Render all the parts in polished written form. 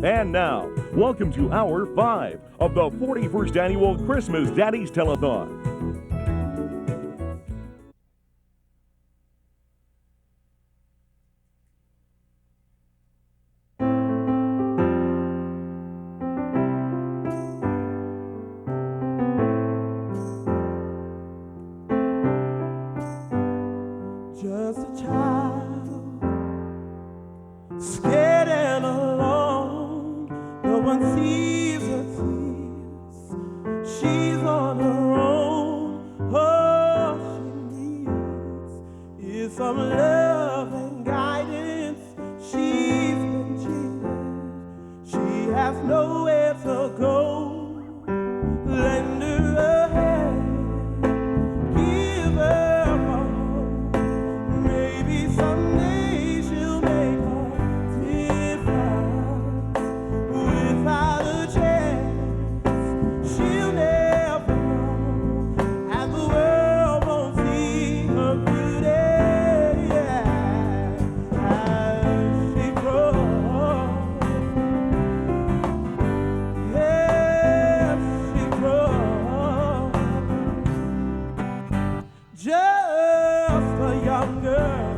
And now, welcome to Hour 5 of the 41st Annual Christmas Daddies Telethon. Just a child, scared and alone. No one sees her tears. She's on her own. All she needs is some love and guidance. She's been cheated. She has nowhere to go. Lend her a hand, give her a hug. Maybe someday she'll make a difference. Without a chance, she'll never know, and the world won't see her beauty as she grows. As she grows, just a young girl,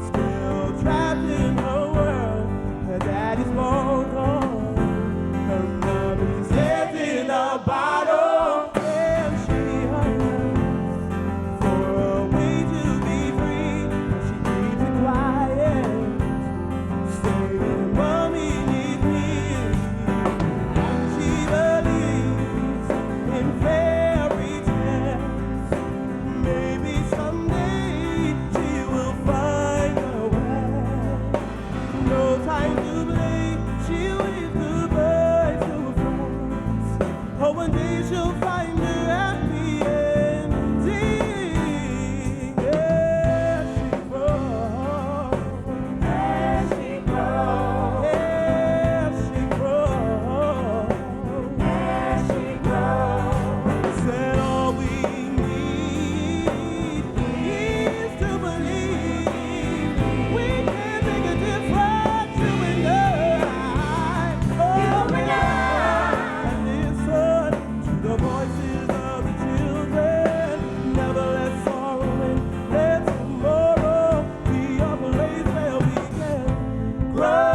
still trapped in her world. Her daddy's long gone, her mommy's dead in a bottle, and she hungers for a way to be free. But she keeps it quiet, saying, "Mommy needs me," and she believes in fairy tales. Maybe someday she will find her way. No time to blame. She waves goodbye to her friends. Oh, one day she'll find her happy ending. As she grows, as she grows, as she grows, as she grows. Said all we need is to believe we can make a difference. You and I, oh, and listen to the voices of the children. Never let sorrow in. Let tomorrow be a place where we can grow.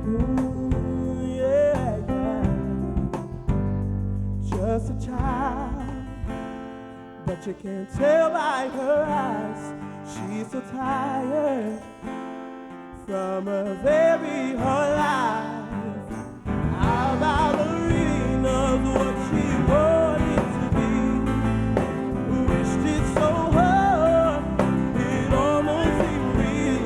Ooh, yeah, yeah. Just a child, but you can't tell by her eyes. She's so tired from a very hard life. How about the reading of what she wanted to be? Wished it so hard, it almost seemed real.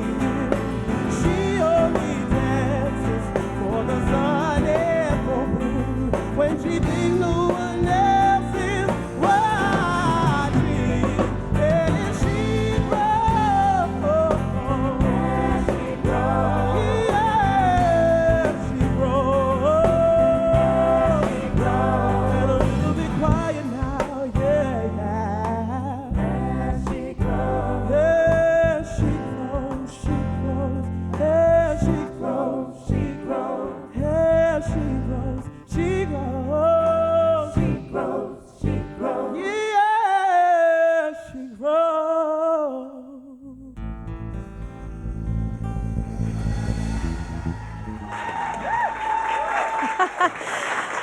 She only dances for the sun and for moon when she thinks no one else is watching. And as she grows, yeah, she grows, and a little bit quiet now, yeah, yeah. As she grows, as she grows, she grows, as she grows, she grows, as she grows, she grows, she grows, she grows, yeah, she grows.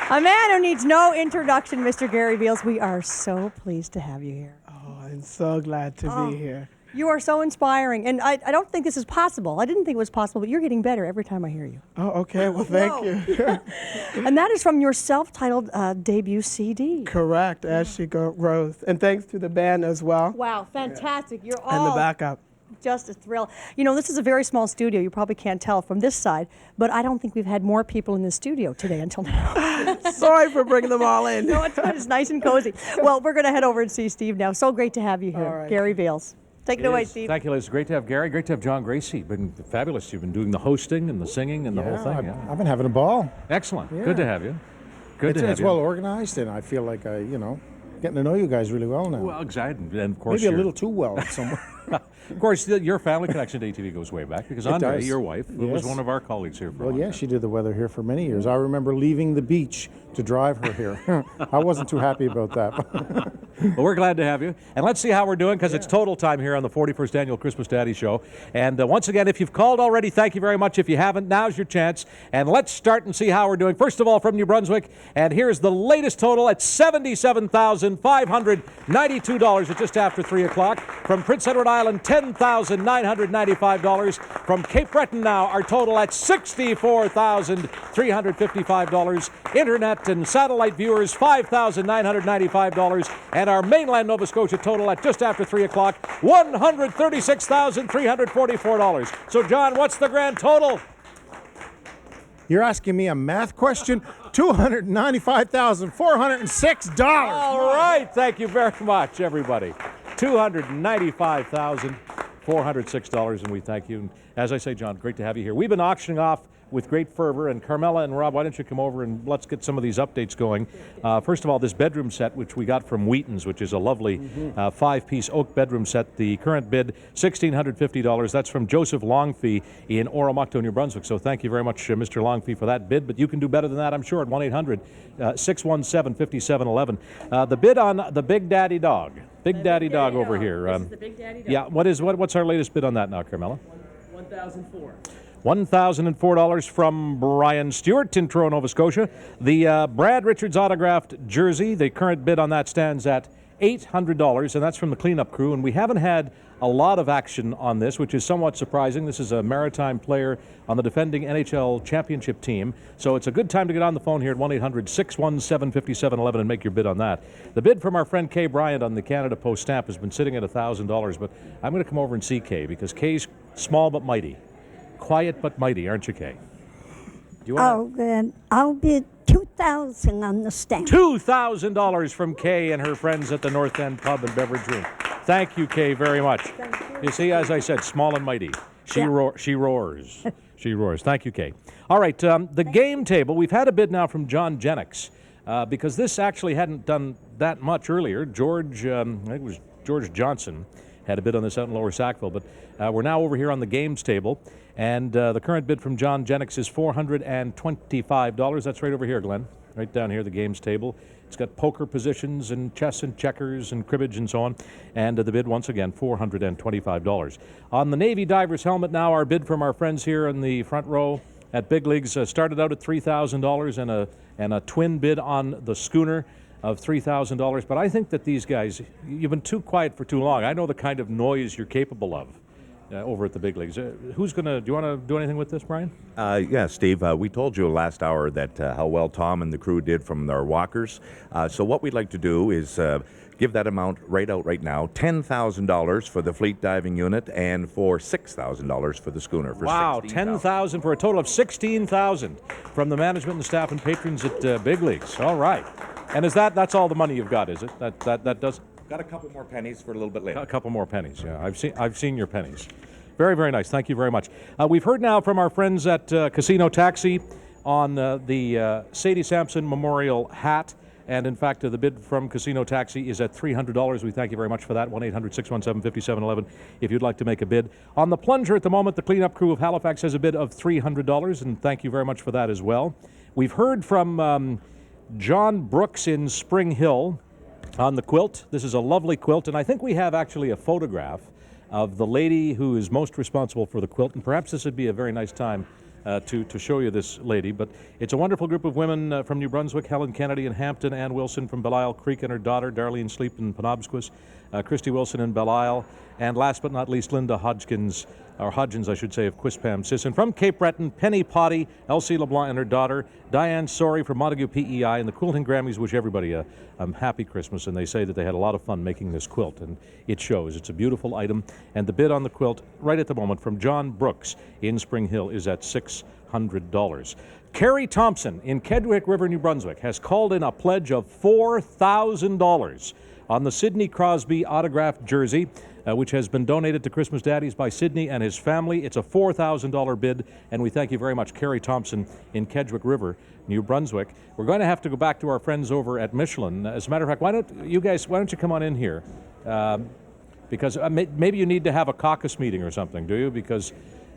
A man who needs no introduction, Mr. Gary Beals. We are so pleased to have you here. Oh, I'm so glad to be here. You are so inspiring, and I don't think this is possible. I didn't think it was possible, but you're getting better every time I hear you. Oh, okay. Well, thank you. And that is from your self-titled debut CD. Correct, as she grows. And thanks to the band as well. Wow, fantastic. You're And the all backup. just a thrill. You know, this is a very small studio. You probably can't tell from this side, but I don't think we've had more people in the studio today until now. Sorry for bringing them all in. No, it's good. It's nice and cozy. Well, we're going to head over and see Steve now. So great to have you here, All right. Gary Beals. Take it away, Steve. Thank you, Liz. Great to have Gary. Great to have John Gracie. Been fabulous. You've been doing the hosting and the singing and the whole thing. I've been having a ball. Excellent. Yeah. Good to have you. Good to have It's you. well organized, and I feel like getting to know you guys really well now. Well, exactly. And of course, Maybe a you're- little too well somewhere. Of course, your family connection to ATV goes way back because Andre, does. your wife, was Yes. one of our colleagues here for a Well, long yeah, time. she did the weather here for many years. I remember leaving the beach to drive her here. I wasn't too happy about that. Well, we're glad to have you. And let's see how we're doing because it's total time here on the 41st Annual Christmas Daddy Show. And once again, if you've called already, thank you very much. If you haven't, now's your chance. And let's start and see how we're doing. First of all, from New Brunswick, and here's the latest total at $77,592 at just after 3 o'clock. From Prince Edward Island, $10,995. From Cape Breton now, our total at $64,355. Internet and satellite viewers, $5,995. And our mainland Nova Scotia total at just after 3 o'clock, $136,344. So, John, what's the grand total? You're asking me a math question? $295,406. All right. Thank you very much, everybody. $295,406, and we thank you. And as I say, John, great to have you here. We've been auctioning off with great fervor, and Carmela and Rob, why don't you come over and let's get some of these updates going. First of all, this bedroom set, which we got from Wheaton's, which is a lovely five-piece oak bedroom set. The current bid, $1,650. That's from Joseph Longfee in Oromocto, New Brunswick. So thank you very much, Mr. Longfee, for that bid. But you can do better than that, I'm sure, at 1-800-617-5711. The bid on the Big Daddy Dog. Big Daddy Dog over here. This is the Big Daddy Dog. Yeah, what's our latest bid on that now, Carmela? $1,004. $1,004 from Brian Stewart in Truro, Nova Scotia. The Brad Richards autographed jersey, the current bid on that stands at $800, and that's from the cleanup crew. And we haven't had a lot of action on this, which is somewhat surprising. This is a maritime player on the defending NHL championship team. So it's a good time to get on the phone here at 1-800-617-5711 and make your bid on that. The bid from our friend Kay Bryant on the Canada Post stamp has been sitting at $1,000, but I'm going to come over and see Kay because Kay's small but mighty. Quiet but mighty, aren't you, Kay? Do you want I'll bid $2,000 on the stamp. $2,000 from Kay and her friends at the North End Pub and Beverage Room. Thank you, Kay, very much. Thank you. You see, as I said, small and mighty. She roars. She roars. Thank you, Kay. All right, the game table. We've had a bid now from John Jennings because this actually hadn't done that much earlier. I think it was George Johnson had a bid on this out in Lower Sackville, but we're now over here on the games table, and the current bid from John Jennings is $425. That's right over here, Glenn, right down here, the games table. It's got poker positions and chess and checkers and cribbage and so on, and the bid, once again, $425. On the Navy diver's helmet now, our bid from our friends here in the front row at Big Leagues started out at $3,000 and a twin bid on the schooner of $3,000, but I think that these guys, you've been too quiet for too long. I know the kind of noise you're capable of over at the Big Leagues. Do you want to do anything with this, Brian? Yeah, Steve, we told you last hour that how well Tom and the crew did from their walkers. So what we'd like to do is give that amount right now, $10,000 for the fleet diving unit and for $6,000 for the schooner. Wow, $10,000 for a total of $16,000 from the management and staff and patrons at Big Leagues. All right. And that's all the money you've got, is it? That does. Got a couple more pennies for a little bit later. A couple more pennies. Yeah, I've seen your pennies. Very, very nice. Thank you very much. We've heard now from our friends at Casino Taxi on the Sadie Sampson Memorial hat. And in fact, the bid from Casino Taxi is at $300. We thank you very much for that. 1-800-617-5711 if you'd like to make a bid. On the plunger at the moment, the cleanup crew of Halifax has a bid of $300, and thank you very much for that as well. We've heard from John Brooks in Spring Hill on the quilt. This is a lovely quilt, and I think we have actually a photograph of the lady who is most responsible for the quilt, and perhaps this would be a very nice time to show you this lady. But it's a wonderful group of women from New Brunswick: Helen Kennedy in Hampton, Ann Wilson from Belle Isle Creek and her daughter Darlene Sleep in Penobscot, Christy Wilson in Belle Isle, and last but not least, Linda Hodgins, I should say, of Quispam Sisson. From Cape Breton, Penny Potty, Elsie LeBlanc and her daughter, Diane Sorey from Montague PEI, and the Quilting Grammys wish everybody a happy Christmas, and they say that they had a lot of fun making this quilt, and it shows. It's a beautiful item, and the bid on the quilt right at the moment from John Brooks in Spring Hill is at $600. Carrie Thompson in Kedgwick River, New Brunswick, has called in a pledge of $4,000 on the Sidney Crosby autographed jersey, which has been donated to Christmas Daddies by Sidney and his family. It's a $4,000 bid, and we thank you very much, Carrie Thompson in Kedgwick River, New Brunswick. We're going to have to go back to our friends over at Michelin. As a matter of fact, why don't you come on in here? Because maybe you need to have a caucus meeting or something, do you? Because,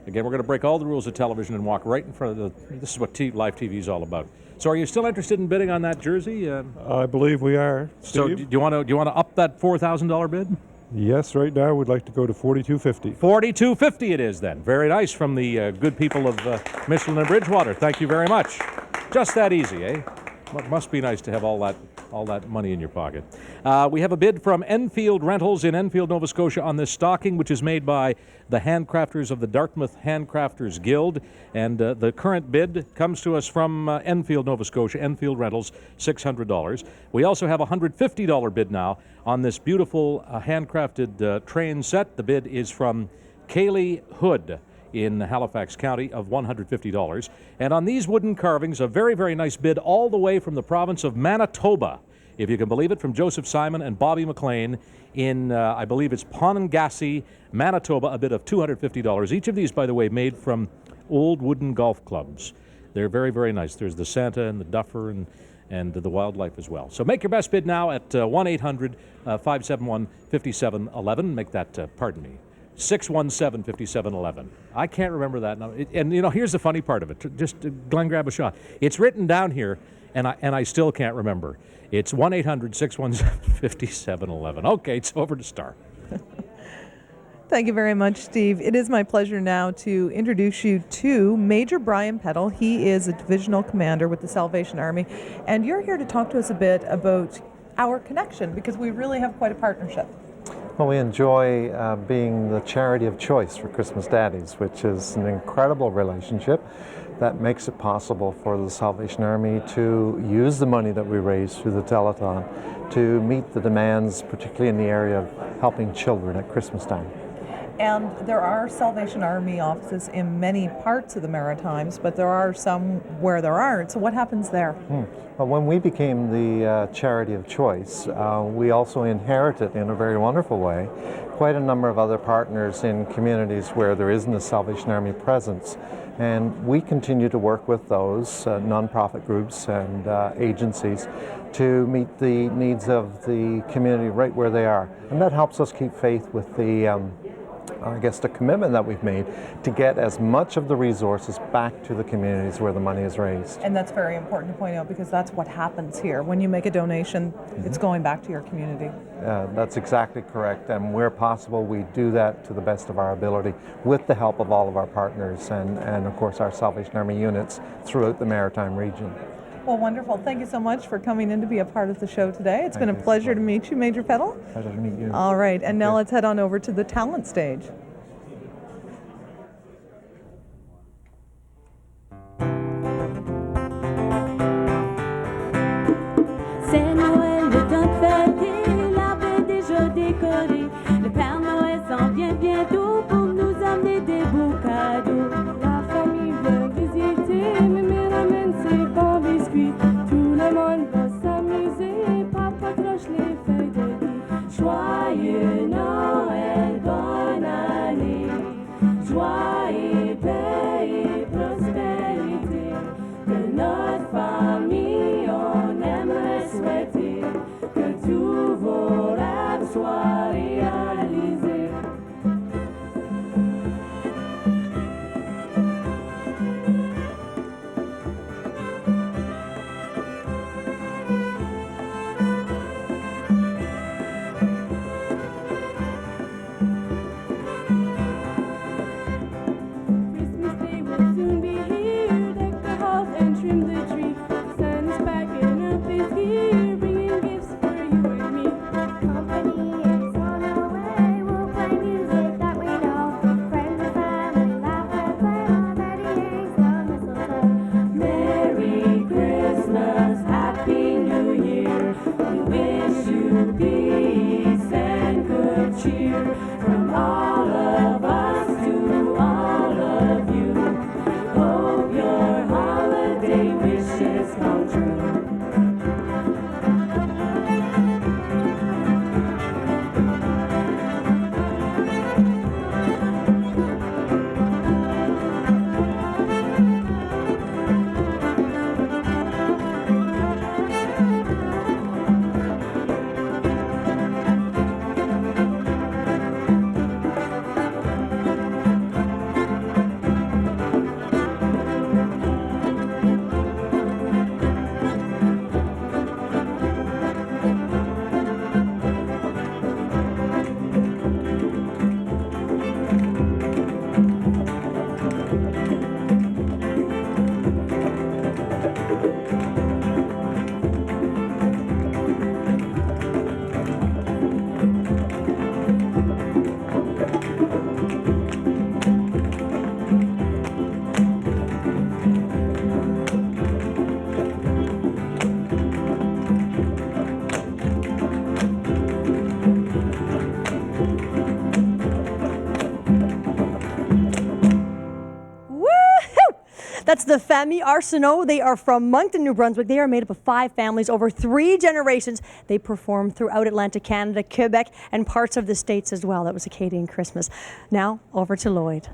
again, we're going to break all the rules of television and walk right in front of the... This is what live TV is all about. So are you still interested in bidding on that jersey? I believe we are. So Steve? do you want to up that $4,000 bid? Yes, right now we'd like to go to $4,250. $4,250 it is then. Very nice from the good people of Michelin and Bridgewater. Thank you very much. Just that easy, eh? Must be nice to have all that money in your pocket. We have a bid from Enfield Rentals in Enfield, Nova Scotia on this stocking, which is made by the handcrafters of the Dartmouth Handcrafters Guild. And the current bid comes to us from Enfield, Nova Scotia, Enfield Rentals, $600. We also have a $150 bid now on this beautiful handcrafted train set. The bid is from Kaylee Hood in Halifax County of $150. And on these wooden carvings, a very, very nice bid all the way from the province of Manitoba, if you can believe it, from Joseph Simon and Bobby McLean in, I believe it's Ponangassi, Manitoba, a bid of $250. Each of these, by the way, made from old wooden golf clubs. They're very, very nice. There's the Santa and the Duffer and the wildlife as well. So make your best bid now at 1-800-571-5711. Make that, pardon me, 617-5711. I can't remember that number. And you know, here's the funny part of it. Just Glenn, grab a shot. It's written down here, and I still can't remember. It's 1-800-617-5711. Okay, it's over to Star. Thank you very much, Steve. It is my pleasure now to introduce you to Major Brian Peddle. He is a divisional commander with the Salvation Army, and you're here to talk to us a bit about our connection, because we really have quite a partnership. Well, we enjoy being the charity of choice for Christmas Daddies, which is an incredible relationship that makes it possible for the Salvation Army to use the money that we raise through the telethon to meet the demands, particularly in the area of helping children at Christmas time. And there are Salvation Army offices in many parts of the Maritimes, but there are some where there aren't. So what happens there? Well, when we became the charity of choice, we also inherited, in a very wonderful way, quite a number of other partners in communities where there isn't a Salvation Army presence. And we continue to work with those nonprofit groups and agencies to meet the needs of the community right where they are. And that helps us keep faith with the I guess the commitment that we've made to get as much of the resources back to the communities where the money is raised. And that's very important to point out, because that's what happens here. When you make a donation, it's going back to your community. That's exactly correct. And where possible, we do that to the best of our ability with the help of all of our partners and of course, our Salvation Army units throughout the Maritime region. Well, wonderful. Thank you so much for coming in to be a part of the show today. It's been a pleasure to meet you, Major Peddle. Pleasure to meet you. All right, and now let's head on over to the talent stage. C'est Noël, le temps de fêter, l'arbre est déjà décoré. Le Père Noël s'en vient bientôt pour nous amener des beaux cadeaux. La famille vient visiter, mémé ramène ses bons biscuits. Tout le monde va s'amuser, papa croche les feuilles de vie. Joyeux Noël, bonne année. That's the Famille Arsenault. They are from Moncton, New Brunswick. They are made up of 5 families over 3 generations. They perform throughout Atlantic Canada, Quebec, and parts of the States as well. That was Acadian Christmas. Now, over to Lloyd.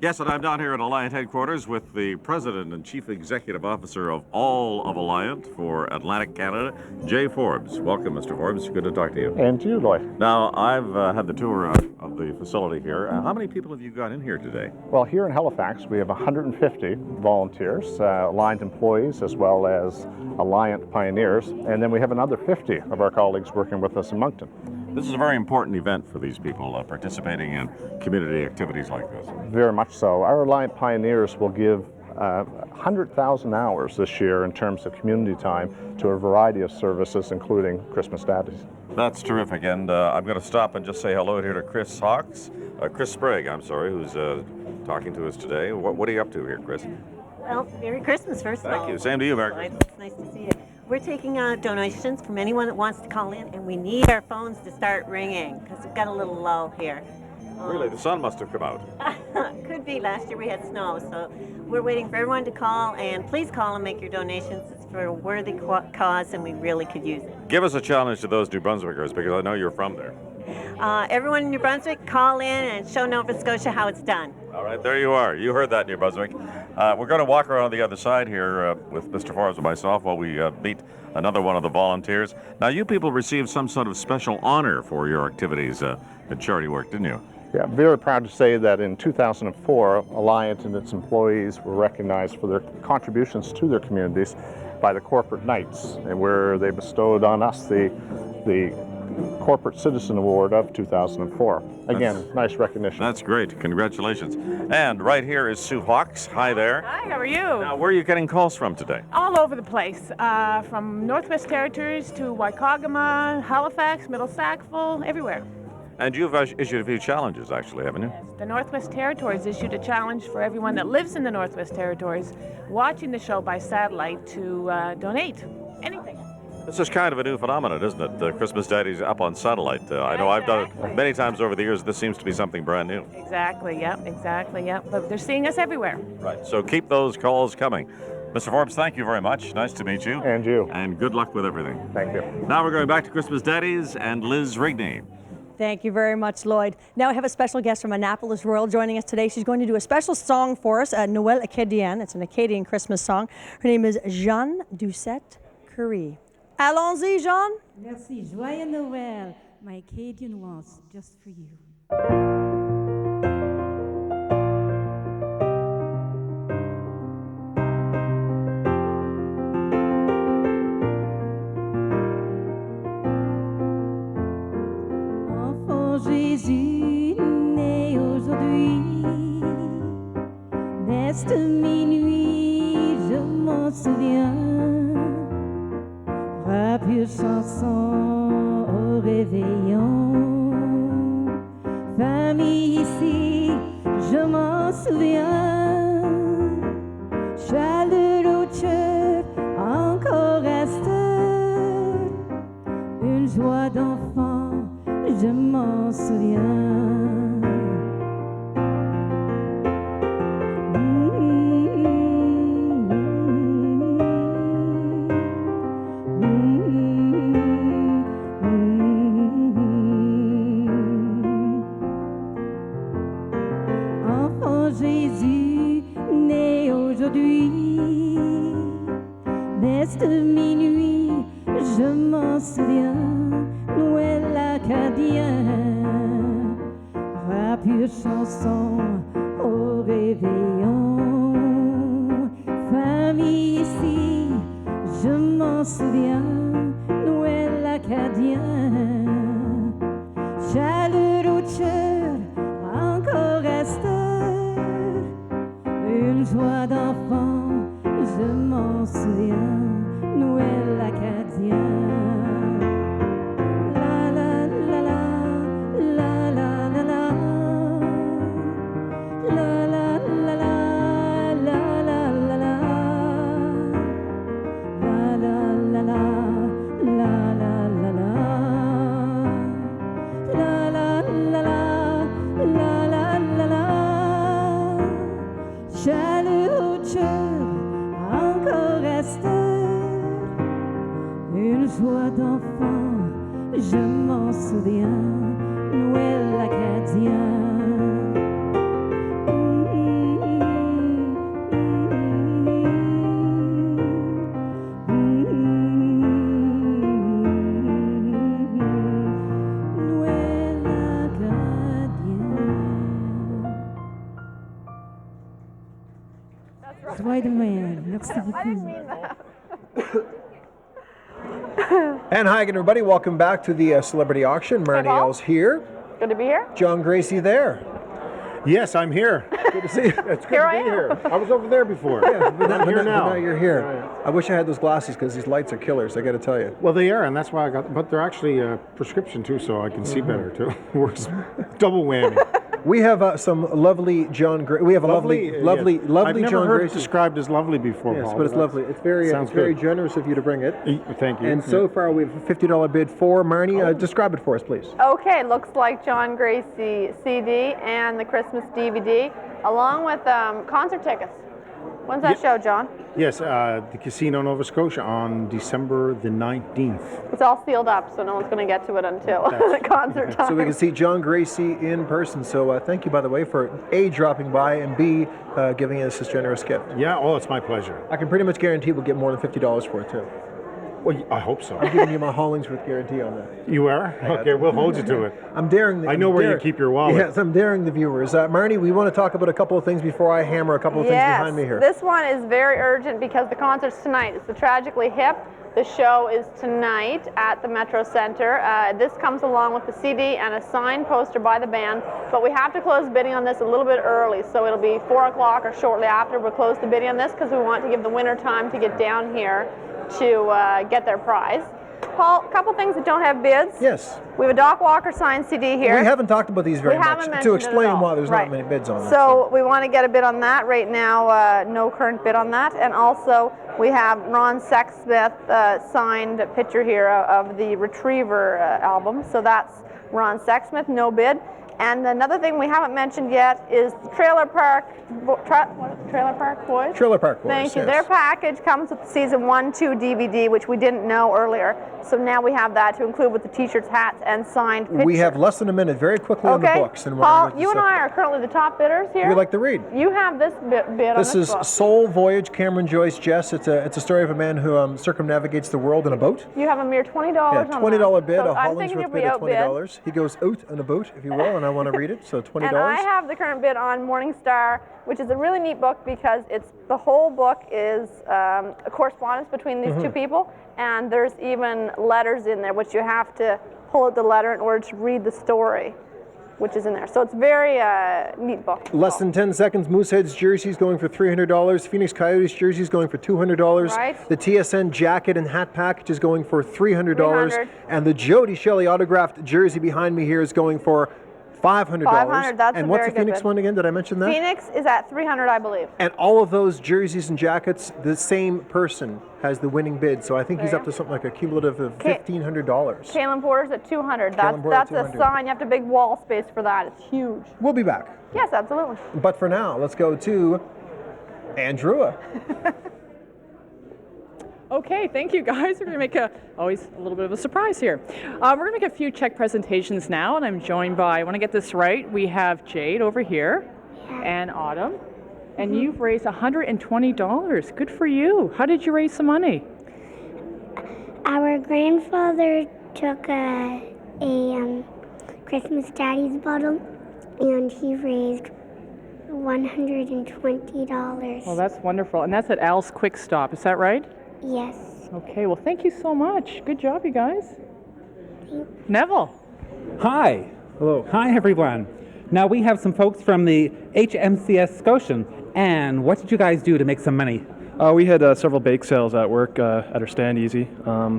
Yes, and I'm down here at Alliant headquarters with the President and Chief Executive Officer of all of Alliant for Atlantic Canada, Jay Forbes. Welcome, Mr. Forbes. Good to talk to you. And to you, Lloyd. Now, I've had the tour of the facility here. How many people have you got in here today? Well, here in Halifax, we have 150 volunteers, Alliant employees, as well as Alliant pioneers, and then we have another 50 of our colleagues working with us in Moncton. This is a very important event for these people participating in community activities like this. Very much so. Our Alliant pioneers will give 100,000 hours this year in terms of community time to a variety of services, including Christmas Daddies. That's terrific, and I'm going to stop and just say hello here to Chris Sprague, who's talking to us today. What are you up to here, Chris? Well, Merry Christmas, first of all. Thank you. Same to you, Merry Christmas. It's nice to see you. We're taking donations from anyone that wants to call in, and we need our phones to start ringing because we've got a little lull here. Really, the sun must have come out. Could be. Last year we had snow, so we're waiting for everyone to call, and please call and make your donations. It's for a worthy cause, and we really could use it. Give us a challenge to those New Brunswickers, because I know you're from there. Everyone in New Brunswick, call in and show Nova Scotia how it's done. All right, there you are. You heard that, New Brunswick. We're going to walk around the other side here with Mr. Forbes and myself while we meet another one of the volunteers. Now, you people received some sort of special honor for your activities at charity work, didn't you? Yeah, I'm very proud to say that in 2004, Alliant and its employees were recognized for their contributions to their communities by the Corporate Knights, and where they bestowed on us the Corporate Citizen Award of 2004. Again, nice recognition. That's great. Congratulations. And right here is Sue Hawks. Hi there. Hi, how are you? Now, where are you getting calls from today? All over the place, from Northwest Territories to Waikagama, Halifax, Middle Sackville, everywhere. And you've issued a few challenges, actually, haven't you? Yes, the Northwest Territories issued a challenge for everyone that lives in the Northwest Territories watching the show by satellite to donate anything. This is kind of a new phenomenon, isn't it? The Christmas Daddies up on satellite. I know I've done it many times over the years. This seems to be something brand new. Exactly, yep. But they're seeing us everywhere. Right, so keep those calls coming. Mr. Forbes, thank you very much. Nice to meet you. And you. And good luck with everything. Thank you. Now we're going back to Christmas Daddies and Liz Rigney. Thank you very much, Lloyd. Now I have a special guest from Annapolis Royal joining us today. She's going to do a special song for us, Noël Acadien. It's an Acadian Christmas song. Her name is Jeanne Doucette Curry. Allons-y, Jeanne. Merci. Joyeux Noël. My Acadian waltz just for you. Jésus né aujourd'hui, d'est minuit, je m'en souviens, rapide chanson au réveillon, famille ici, je m'en souviens, chaleureux cœur, encore reste, une joie d'enfant. Je m'en souviens. Enfant Jésus, né aujourd'hui, d'est minuit, je m'en souviens. Noël acadien, rapide chanson au réveillon, famille ici, je m'en souviens, Noël acadien, chaleureux cœur, encore reste, une joie d'enfant, je m'en souviens, Noël acadien. La la la chaleureux cœur encore reste une joie d'enfant, je m'en souviens, Noël acadien. Spider-Man, merci beaucoup. And hi again, everybody. Welcome back to the celebrity auction. Marnie L's here. Good to be here. John Gracie there. Yes, I'm here. Good to see you. It's good to be here. I was over there before. Yeah, but I'm here now. now you're here. I wish I had those glasses because these lights are killers, I got to tell you. Well, they are, and that's why I got. But they're actually prescription too, so I can see better too. Works double whammy. We have some lovely John. We have a lovely yes. lovely I've never John heard Gracie. it described as lovely before. Yes, Paul, but it's lovely. It's very good. generous of you to bring it. Thank you. And so far, we have a $50 bid for Marnie. Describe it for us, please. Okay, looks like John Gracie CD and the Christmas DVD, along with concert tickets. When's that show, John? Yes, the Casino Nova Scotia on December the 19th. It's all sealed up, so no one's going to get to it until the concert time. So we can see John Gracie in person. So thank you, by the way, for A, dropping by, and B, giving us this generous gift. Yeah, oh, it's my pleasure. I can pretty much guarantee we'll get more than $50 for it, too. Well, I hope so. I'm giving you my Hollingsworth guarantee on that. You are? Okay, we'll hold you to it. I'm daring. I know where you keep your wallet. Yes, I'm daring the viewers. Marnie, we want to talk about a couple of things before I hammer a couple of things behind me here. This one is very urgent because the concert's tonight. It's the Tragically Hip. The show is tonight at the Metro Center. This comes along with the CD and a signed poster by the band, but we have to close bidding on this a little bit early, so it'll be 4 o'clock or shortly after we'll close the bidding on this because we want to give the winner time to get down here to get their prize. Paul, a couple things that don't have bids. Yes. We have a Doc Walker signed CD here. We haven't talked about these very much. haven't mentioned To it explain at all. why there's Right. not many bids on them. So we want to get a bid on that right now. No current bid on that. And also we have Ron Sexsmith signed picture here of the Retriever album. So that's Ron Sexsmith, no bid. And another thing we haven't mentioned yet is Trailer Park Trailer Park Boys? Trailer Park Boys, Thank you. yes. Their package comes with the season 1-2 DVD, which we didn't know earlier. So now we have that to include with the t-shirts, hats, and signed picture. We have less than a minute, very quickly on the books. And we're Paul, gonna you and I are currently the top bidders here. We like to read. You have this bid on This is book. Soul Voyage, Cameron Joyce Jess. It's a story of a man who circumnavigates the world in a boat. You have a mere $20 Yeah, on $20 that. bid, So a I'm thinking Hollingsworth if we bid of outbid. $20. He goes out on a boat, if you will, and I want to read it, so $20. And I have the current bid on Morning Star, which is a really neat book because the whole book is a correspondence between these two people, and there's even letters in there, which you have to pull out the letter in order to read the story, which is in there. So it's a very neat book. Less than 10 seconds. Moosehead's jersey's going for $300. Phoenix Coyotes jersey's going for $200. Right. The TSN jacket and hat package is going for $300. $300. And the Jody Shelley autographed jersey behind me here is going for $500. $500, that's and a what's very the good Phoenix bid. one again? Did I mention that? Phoenix is at $300, I believe. And all of those jerseys and jackets, the same person has the winning bid. So I think he's There up you to something like a cumulative of $1,500. Kalen Porter's at $200. Kalen Porter That's at a 200. sign. You have to big wall space for that. It's huge. We'll be back. Yes, absolutely. But for now, let's go to Andrewa. Okay, thank you guys. We're going to make always a little bit of a surprise here. We're going to make a few check presentations now, and I'm joined by, I want to get this right, we have Jade over here and Autumn, and you've raised $120. Good for you. How did you raise some money? Our grandfather took a Christmas Daddies bottle, and he raised $120. Well, that's wonderful. And that's at Al's Quick Stop, is that right? Yes. Okay, well, thank you so much. Good job, you guys. Neville. Hi. Hello. Hi, everyone. Now, we have some folks from the HMCS Scotian. And what did you guys do to make some money? We had several bake sales at work at our stand easy.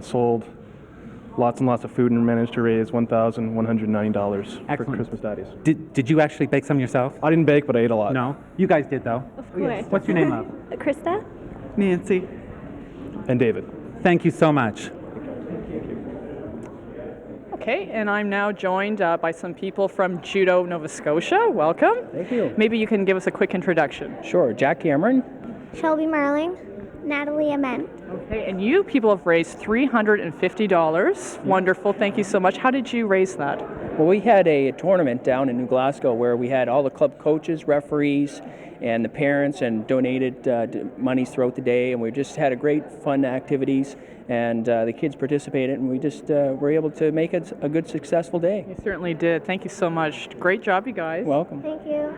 Sold lots and lots of food and managed to raise $1,190 for Christmas Daddies. Did you actually bake some yourself? I didn't bake, but I ate a lot. No? You guys did, though. Of course. What's your name, love? Krista? Nancy. And David. Thank you so much. Okay, and I'm now joined by some people from Judo, Nova Scotia. Welcome. Thank you. Maybe you can give us a quick introduction. Sure. Jack Cameron. Shelby Marling, Natalie Ament. Okay, and you people have raised $350. Wonderful. Thank you so much. How did you raise that? Well, we had a tournament down in New Glasgow where we had all the club coaches, referees, and the parents, and donated monies throughout the day, and we just had a great fun activities, and the kids participated, and we just were able to make it a good, successful day. You certainly did. Thank you so much. Great job, you guys. Welcome. Thank you.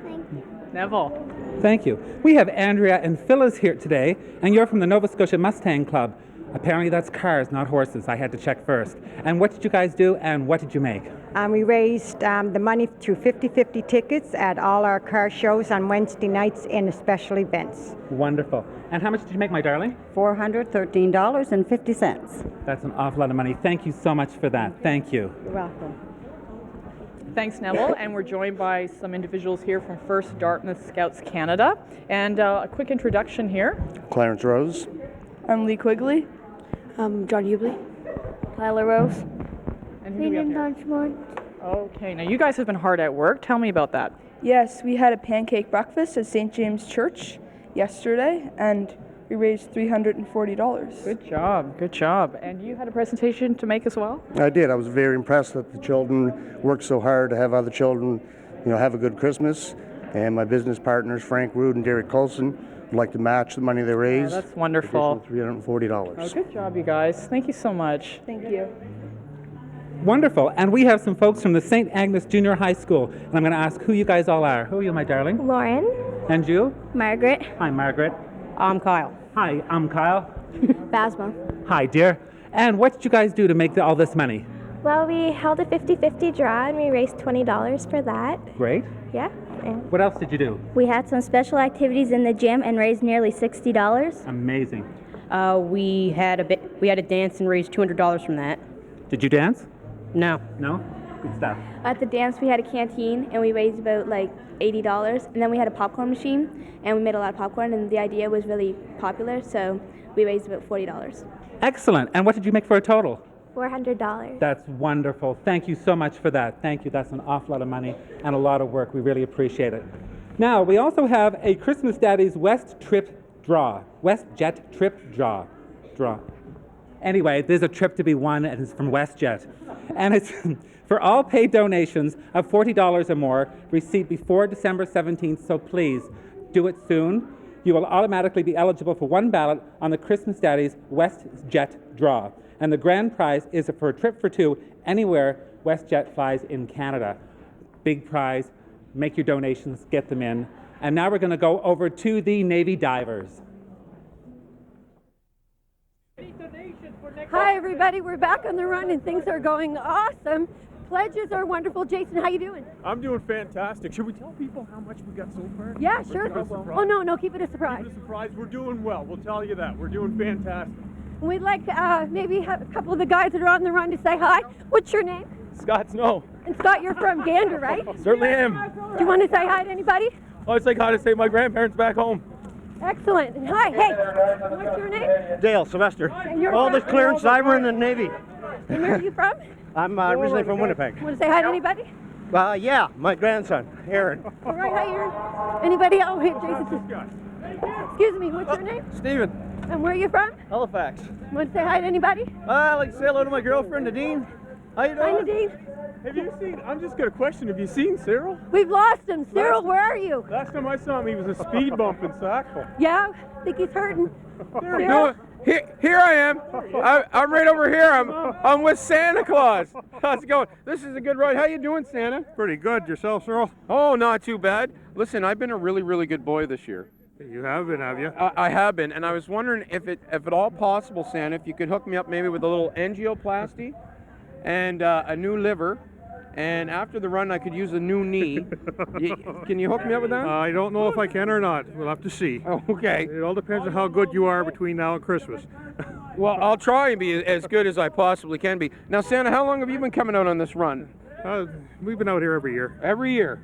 Thank you. Neville. Thank you. We have Andrea and Phyllis here today, and you're from the Nova Scotia Mustang Club. Apparently that's cars, not horses. I had to check first. And what did you guys do, and what did you make? We raised the money through 50/50 tickets at all our car shows on Wednesday nights and special events. Wonderful. And how much did you make, my darling? $413.50. That's an awful lot of money. Thank you so much for that. Thank you. You're welcome. Thanks, Neville. And we're joined by some individuals here from First Dartmouth Scouts Canada. And a quick introduction here. Clarence Rose. I'm Lee Quigley. John Hubley. Tyler Rose. And who do we have here? Okay, now you guys have been hard at work. Tell me about that. Yes, we had a pancake breakfast at St. James Church yesterday, and we raised $340. Good job, good job. And you had a presentation to make as well? I did. I was very impressed that the children worked so hard to have other children, have a good Christmas. And my business partners, Frank Rood and Derek Colson, would like to match the money they raised. That's wonderful. $340. Oh, good job, you guys. Thank you so much. Thank you. Wonderful. And we have some folks from the St. Agnes Junior High School. And I'm going to ask who you guys all are. Who are you, my darling? Lauren. And you? Margaret. Hi, Margaret. I'm Kyle. Hi, I'm Kyle. Basma. Hi, dear. And what did you guys do to make all this money? Well, we held a 50-50 draw and we raised $20 for that. Great. Yeah. And What else did you do? we had some special activities in the gym and raised nearly $60. Amazing. We had a dance and raised $200 from that. Did you dance? No. No? Good stuff. At the dance, we had a canteen and we raised about like $80. And then we had a popcorn machine and we made a lot of popcorn, and the idea was really popular, so we raised about $40. Excellent. And what did you make for a total? $400. That's wonderful. Thank you so much for that. Thank you. That's an awful lot of money and a lot of work. We really appreciate it. Now, we also have a Christmas Daddies WestJet trip draw. Anyway, there's a trip to be won, and it's from WestJet. And it's for all paid donations of $40 or more, receipt before December 17th, so please do it soon. You will automatically be eligible for one ballot on the Christmas Daddies WestJet draw. And the grand prize is for a trip for two anywhere WestJet flies in Canada. Big prize. Make your donations, get them in. And now we're going to go over to the Navy divers. Hi everybody, we're back on the run and things are going awesome. Pledges are wonderful. Jason, how you doing? I'm doing fantastic. Should we tell people how much we got so far? Yeah, sure. Keep it a surprise? Oh no, keep it a surprise. Keep it a surprise. We're doing well. We'll tell you that. We're doing fantastic. We'd like maybe have a couple of the guys that are on the run to say hi. What's your name? Scott Snow. And Scott, you're from Gander, right? Certainly am. Do you want to say hi to anybody? Oh, it's like how to say my grandparents back home. Excellent. And hi, hey, what's your name? Dale, Sylvester. And you're All from- this clearance diver in the Navy. And where are you from? I'm originally from Winnipeg. Want to say hi to anybody? Yeah, my grandson, Aaron. All right, hi, Aaron. Anybody? Oh, hey, Jason. Excuse me, what's your name? Steven. And where are you from? Halifax. Want to say hi to anybody? I'd like to say hello to my girlfriend, Nadine. How you doing? Hi, Nadine. Have you seen, I'm just got a question. Have you seen Cyril? We've lost him. Cyril, where are you? Last time I saw him, he was a speed bump in Sackville. Yeah, I think he's hurting. No, Here I am. I'm right over here. I'm with Santa Claus. How's it going? This is a good ride. How you doing, Santa? Pretty good. Yourself, Cyril? Oh, not too bad. Listen, I've been a really, really good boy this year. You have been, have you? I have been, and I was wondering if at all possible, Santa, if you could hook me up maybe with a little angioplasty and a new liver. And after the run, I could use a new knee. Can you hook me up with that? I don't know if I can or not. We'll have to see. Oh, okay. It all depends on how good you are between now and Christmas. Well, I'll try and be as good as I possibly can be. Now, Santa, how long have you been coming out on this run? We've been out here every year. Every year?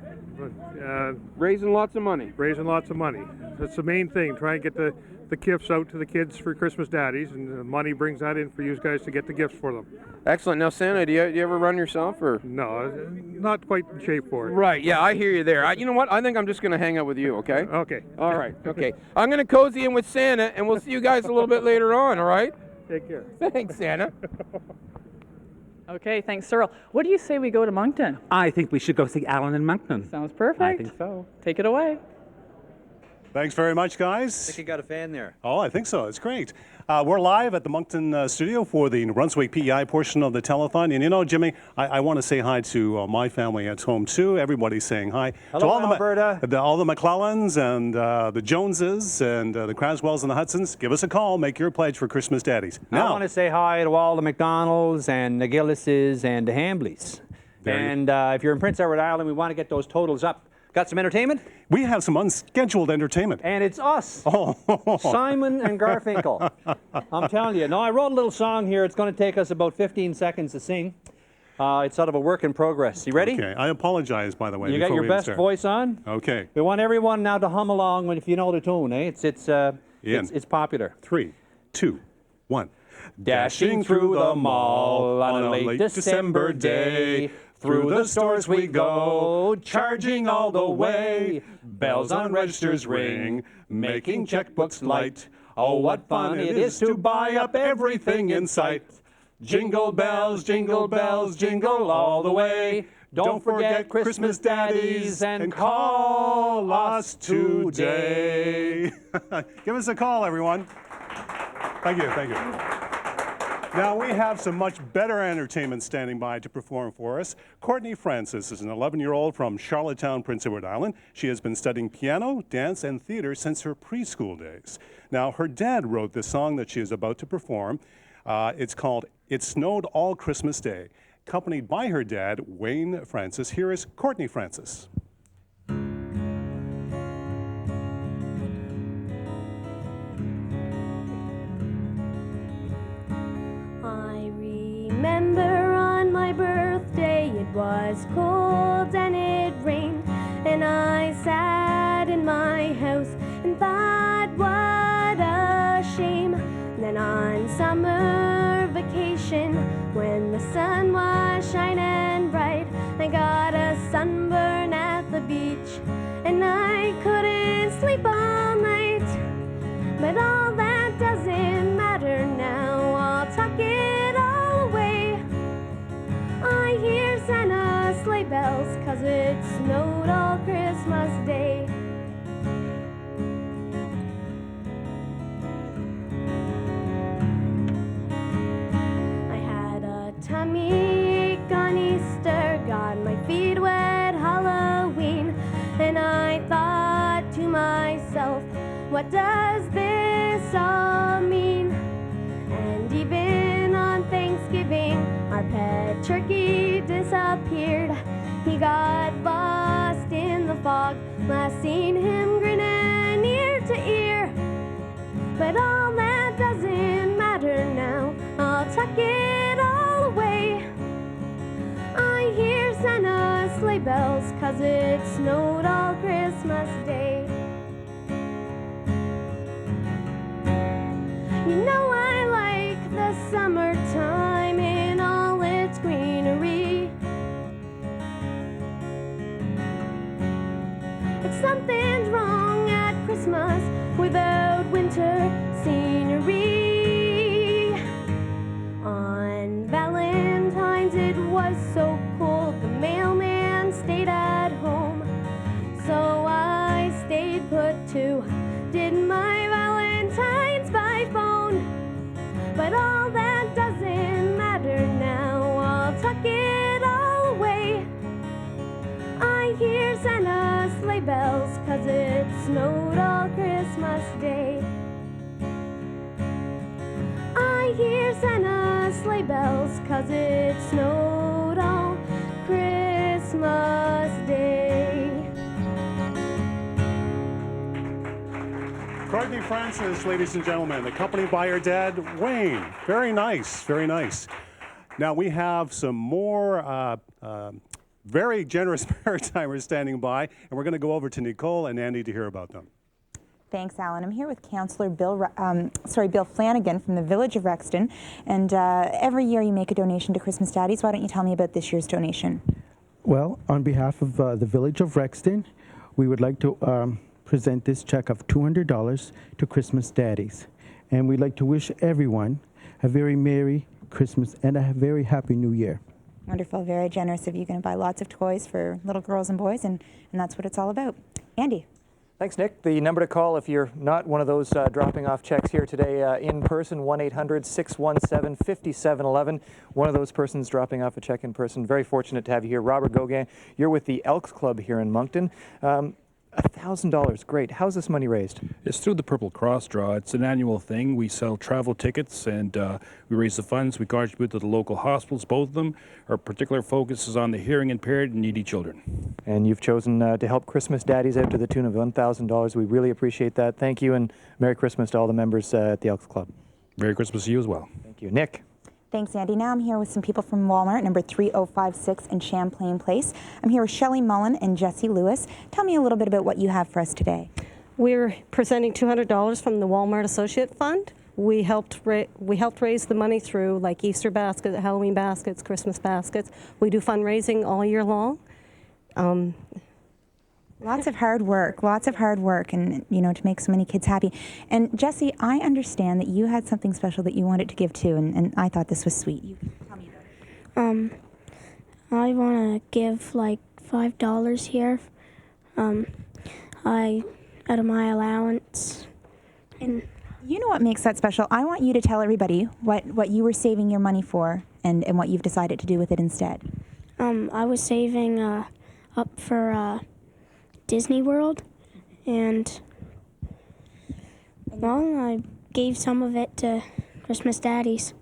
Raising lots of money? Raising lots of money. That's the main thing. Try and get the gifts out to the kids for Christmas Daddies, and the money brings that in for you guys to get the gifts for them. Excellent. Now, Santa, do you ever run yourself, or? No, not quite in shape for it. Right. Yeah, I hear you there. You know what? I think I'm just going to hang out with you. Okay. Okay. All right. Okay. I'm going to cozy in with Santa, and we'll see you guys a little bit later on. All right. Take care. Thanks, Santa. Okay, thanks, Cyril. What do you say we go to Moncton? I think we should go see Alan in Moncton. Sounds perfect. I think so. Take it away. Thanks very much, guys. I think you got a fan there. Oh, I think so. It's great. We're live at the Moncton studio for the New Brunswick PEI portion of the telethon. And you know, Jimmy, I want to say hi to my family at home, too. Everybody's saying hi. Hello, to all Alberta. all the McClellans and the Joneses and the Craswells and the Hudsons. Give us a call. Make your pledge for Christmas Daddies. I want to say hi to all the McDonalds and the Gillises and the Hambleys. And if you're in Prince Edward Island, we want to get those totals up. Got some entertainment? We have some unscheduled entertainment. And it's us. Oh. Simon and Garfinkel. I'm telling you. No, I wrote a little song here. It's going to take us about 15 seconds to sing. It's sort of a work in progress. You ready? Okay. I apologize, by the way. You got your best voice on? Okay. We want everyone now to hum along if you know the tune, eh? It's popular. 3, 2, 1. Dashing through the mall on a late December day. Through the stores we go, charging all the way. Bells on registers ring, making checkbooks light. Oh, what fun it is to buy up everything in sight. Jingle bells, jingle all the way. Don't forget Christmas Daddies and call us today. Give us a call, everyone. Thank you, thank you. Now we have some much better entertainment standing by to perform for us. Courtney Francis is an 11-year-old from Charlottetown, Prince Edward Island. She has been studying piano, dance, and theater since her preschool days. Now her dad wrote this song that she is about to perform. It's called It Snowed All Christmas Day. Accompanied by her dad, Wayne Francis, here is Courtney Francis. Remember on my birthday it was cold and it rained, and I sat in my house and thought what a shame. Then on summer vacation when the sun was shining bright, I got a sunburn at the beach and I couldn't sleep all night. But all that doesn't matter now, I'll tuck it all away. I hear Santa's sleigh bells 'cause it snowed all Christmas Day. I had a tummy ache on Easter, got my feet wet Halloween, and I thought to myself, what does this all mean? And even on Thanksgiving, our pet turkey disappeared. He got lost in the fog, last seen him grinning ear to ear. But all that doesn't matter now, I'll tuck it all away. I hear Santa's sleigh bells 'cause it snowed all Christmas Day. You know I like the summertime in all its greenery. But something's wrong at Christmas without winter scenery. On Valentine's it was so cold, the mailman stayed at home. So I stayed put too, did my Valentine's by phone. But all that doesn't matter now, I'll tuck it all away. I hear Santa's sleigh bells 'cause it snowed all Christmas Day. I hear Santa's sleigh bells 'cause it snowed all Christmas Day. Courtney Francis, ladies and gentlemen, accompanied by her dad, Wayne. Very nice, very nice. Now we have some more very generous Maritimers standing by, and we're going to go over to Nicole and Andy to hear about them. Thanks, Alan. I'm here with Councillor Bill Flanagan from the Village of Rexton, and every year you make a donation to Christmas Daddies. Why don't you tell me about this year's donation? Well, on behalf of the Village of Rexton, we would like to present this check of $200 to Christmas Daddies, and we'd like to wish everyone a very Merry Christmas and a very Happy New Year. Wonderful, very generous of you. Going to buy lots of toys for little girls and boys, and that's what it's all about. Andy. Thanks, Nick. The number to call if you're not one of those dropping off checks here today in person, 1-800-617-5711. One of those persons dropping off a check in person. Very fortunate to have you here. Robert Gauguin, you're with the Elks Club here in Moncton. $1,000, great. How's this money raised? It's through the Purple Cross Draw. It's an annual thing. We sell travel tickets and we raise the funds. We contribute to the local hospitals, both of them. Our particular focus is on the hearing impaired and needy children. And you've chosen to help Christmas Daddies out to the tune of $1,000. We really appreciate that. Thank you, and Merry Christmas to all the members at the Elks Club. Merry Christmas to you as well. Thank you. Nick. Thanks, Andy. Now I'm here with some people from Walmart, number 3056 in Champlain Place. I'm here with Shelley Mullen and Jesse Lewis. Tell me a little bit about what you have for us today. We're presenting $200 from the Walmart Associate Fund. We helped raise the money through like Easter baskets, Halloween baskets, Christmas baskets. We do fundraising all year long. Lots of hard work, and to make so many kids happy. And Jesse, I understand that you had something special that you wanted to give too, and I thought this was sweet. You can tell me about it. I want to give like $5 here. Out of my allowance. And you know what makes that special? I want you to tell everybody what you were saving your money for and what you've decided to do with it instead. I was saving up for Disney World, and well, I gave some of it to Christmas Daddies.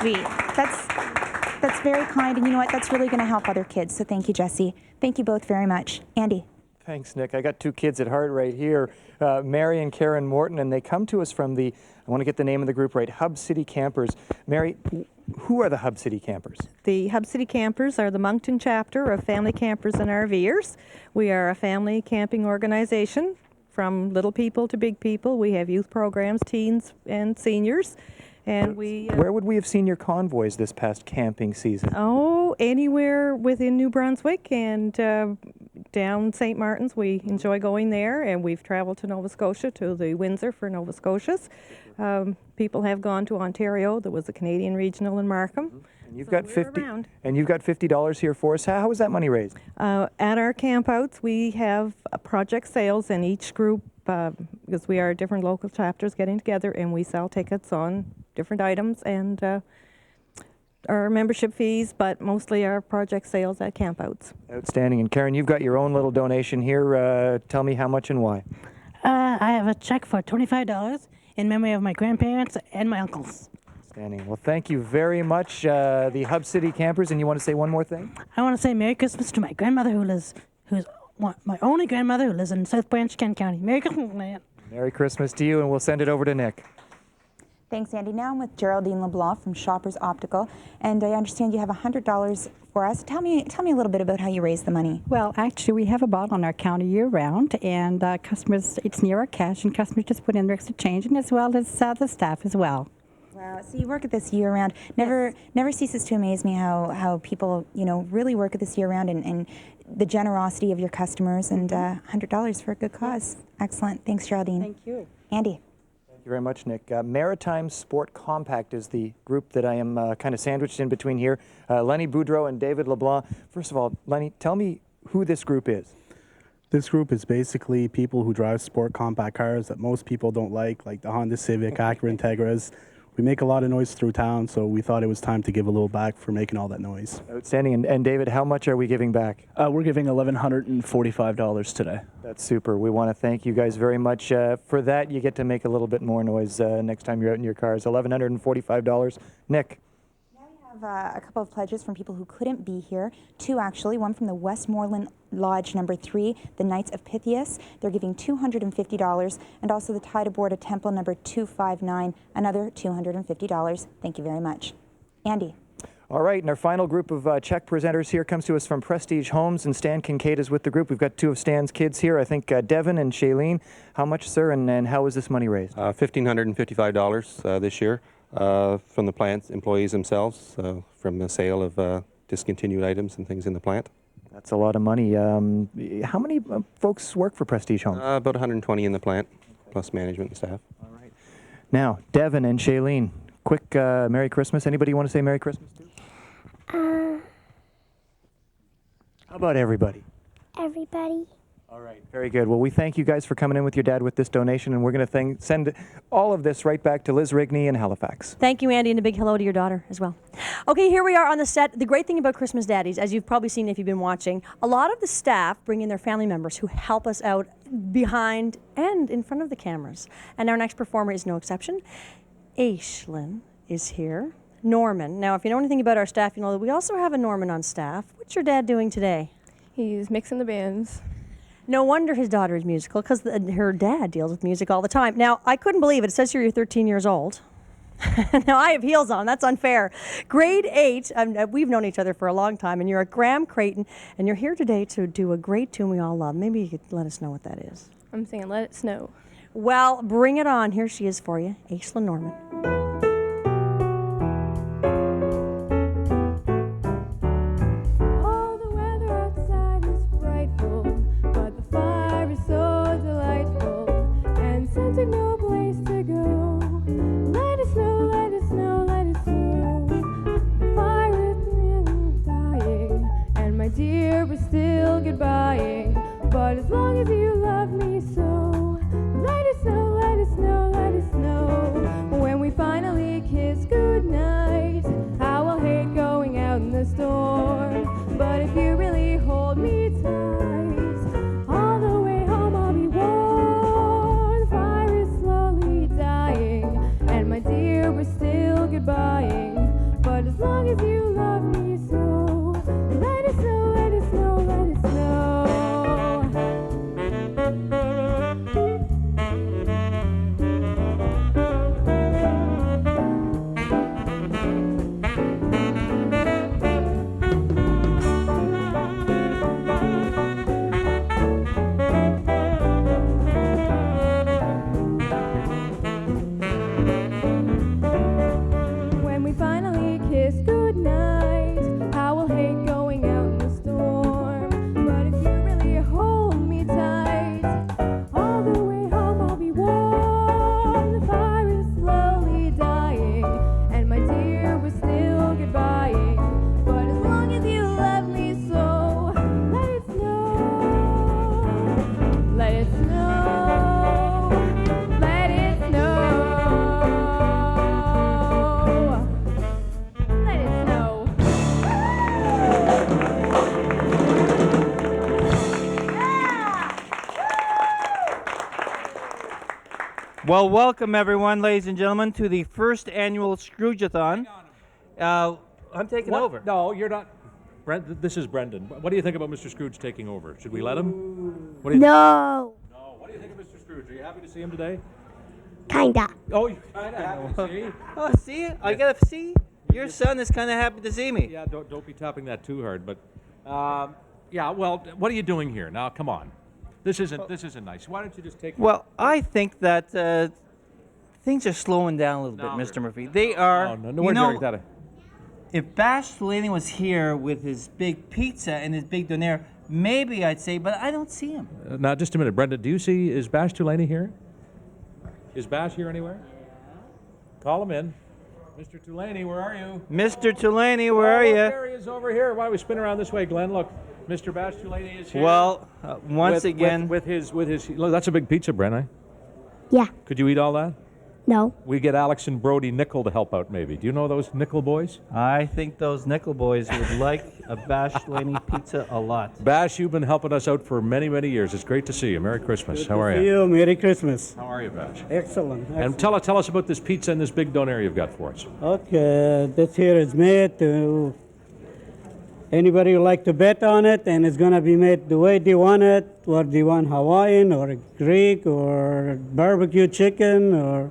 Sweet. That's very kind, and you know what? That's really going to help other kids. So thank you, Jesse. Thank you both very much. Andy. Thanks, Nick. I got two kids at heart right here, Mary and Karen Morton, and they come to us from I want to get the name of the group right, Hub City Campers. Mary, who are the Hub City Campers? The Hub City Campers are the Moncton chapter of Family Campers and RVers. We are a family camping organization from little people to big people. We have youth programs, teens and seniors. And where would we have seen your convoys this past camping season? Oh, anywhere within New Brunswick and down St. Martin's. We enjoy going there, and we've traveled to Nova Scotia, to the Windsor for Nova Scotias. People have gone to Ontario. There was a Canadian Regional in Markham. And you've got $50 here for us. How is that money raised? At our campouts, we have project sales, and each group, because we are different local chapters getting together, and we sell tickets on different items and our membership fees, but mostly our project sales at campouts. Outstanding. And Karen, you've got your own little donation here. Tell me how much and why. I have a check for $25 in memory of my grandparents and my uncles. Outstanding. Well, thank you very much, the Hub City Campers. And you want to say one more thing? I want to say Merry Christmas to my grandmother who's my only grandmother who lives in South Branch, Kent County. Merry Christmas, man. Merry Christmas to you, and we'll send it over to Nick. Thanks, Andy. Now I'm with Geraldine LeBlanc from Shoppers Optical, and I understand you have $100 for us. Tell me a little bit about how you raise the money. Well, actually, we have a bot on our counter year-round, and customers, it's near our cash, and customers just put in their extra change, and as well as the staff as well. Wow, so you work at this year-round. Never ceases to amaze me how people, really work at this year-round, and the generosity of your customers, and $100 for a good cause. Excellent. Thanks, Geraldine. Thank you. Andy. Thank you very much, Nick. Maritime Sport Compact is the group that I am kind of sandwiched in between here. Lenny Boudreau and David LeBlanc. First of all, Lenny, tell me who this group is. This group is basically people who drive sport compact cars that most people don't like the Honda Civic, Acura Integras. We make a lot of noise through town, so we thought it was time to give a little back for making all that noise. Outstanding. And David, how much are we giving back? We're giving $1,145 today. That's super. We want to thank you guys very much for that. You get to make a little bit more noise next time you're out in your cars. $1,145. Nick. A couple of pledges from people who couldn't be here. Two, actually. One from the Westmoreland Lodge number 3, the Knights of Pythias. They're giving $250. And also the Tide Aboard Temple number 259, another $250. Thank you very much. Andy. All right, and our final group of check presenters here comes to us from Prestige Homes, and Stan Kincaid is with the group. We've got two of Stan's kids here, I think Devin and Shailene. How much, sir, and how was this money raised? $1,555 this year from the plant employees themselves, from the sale of discontinued items and things in the plant. That's a lot of money. How many folks work for Prestige Homes? About 120 in the plant, plus management and staff. All right. Now, Devin and Shailene, quick Merry Christmas. Anybody want to say Merry Christmas to? How about everybody? Everybody. All right, very good. Well, we thank you guys for coming in with your dad with this donation, and we're going to send all of this right back to Liz Rigney in Halifax. Thank you, Andy, and a big hello to your daughter as well. Okay, here we are on the set. The great thing about Christmas Daddies, as you've probably seen if you've been watching, a lot of the staff bring in their family members who help us out behind and in front of the cameras. And our next performer is no exception. Aislinn is here. Norman. Now, if you know anything about our staff, you know that we also have a Norman on staff. What's your dad doing today? He's mixing the bands. No wonder his daughter is musical, because her dad deals with music all the time. Now, I couldn't believe it. It says here you're 13 years old. Now, I have heels on. That's unfair. Grade 8. We've known each other for a long time, and you're at Graham Creighton, and you're here today to do a great tune we all love. Maybe you could let us know what that is. I'm singing Let It Snow. Well, bring it on. Here she is for you, Aislinn Norman. No place to go. Let it snow, let it snow, let it snow. The fire is dying, and my dear, we're still goodbying. But as long as you love me so, let it snow, let it snow, let it snow. When we finally kiss goodnight, how I'll hate going out in the storm. But if you really hold me tight, all the way home I'll be warm. My dear, we're still goodbying, but as long as you love me so, let it snow, let it snow, let it snow. Well, welcome everyone, ladies and gentlemen, to the first annual Scrooge-a-thon. I'm taking over. No, you're not. This is Brendan. What do you think about Mr. Scrooge taking over? Should we let him? What do you No. No. What do you think of Mr. Scrooge? Are you happy to see him today? Kinda. Oh, you're kind of happy to see? Oh, see? I gotta see. Your son is kind of happy to see me. Yeah, don't be tapping that too hard. But yeah, well, what are you doing here now? Come on. This isn't nice. Why don't you just take? Well, I think that things are slowing down a little bit, Mr. Murphy. They are. No, we're doing that. If Bash Delaney was here with his big pizza and his big donaire, maybe I'd say, but I don't see him. Now, just a minute, Brenda. Do you see? Is Bash Delaney here? Is Bash here anywhere? Call him in. Mr. Delaney, where are you? Mr. Delaney, where are you? There he is over here. Why don't we spin around this way, Glenn? Look, Mr. Bash Delaney is here. Well, once again, with his. Look, that's a big pizza, Brenda. Yeah. Could you eat all that? No. We get Alex and Brody Nickel to help out, maybe. Do you know those Nickel boys? I think those Nickel boys would like a Bash Delaney pizza a lot. Bash, you've been helping us out for many, many years. It's great to see you. Merry Christmas. How are you? Merry Christmas. How are you, Bash? Excellent. And tell us about this pizza and this big donaire you've got for us. Okay, this here is made to anybody who like to bet on it, and it's gonna be made the way they want it. Or they want Hawaiian or Greek or barbecue chicken or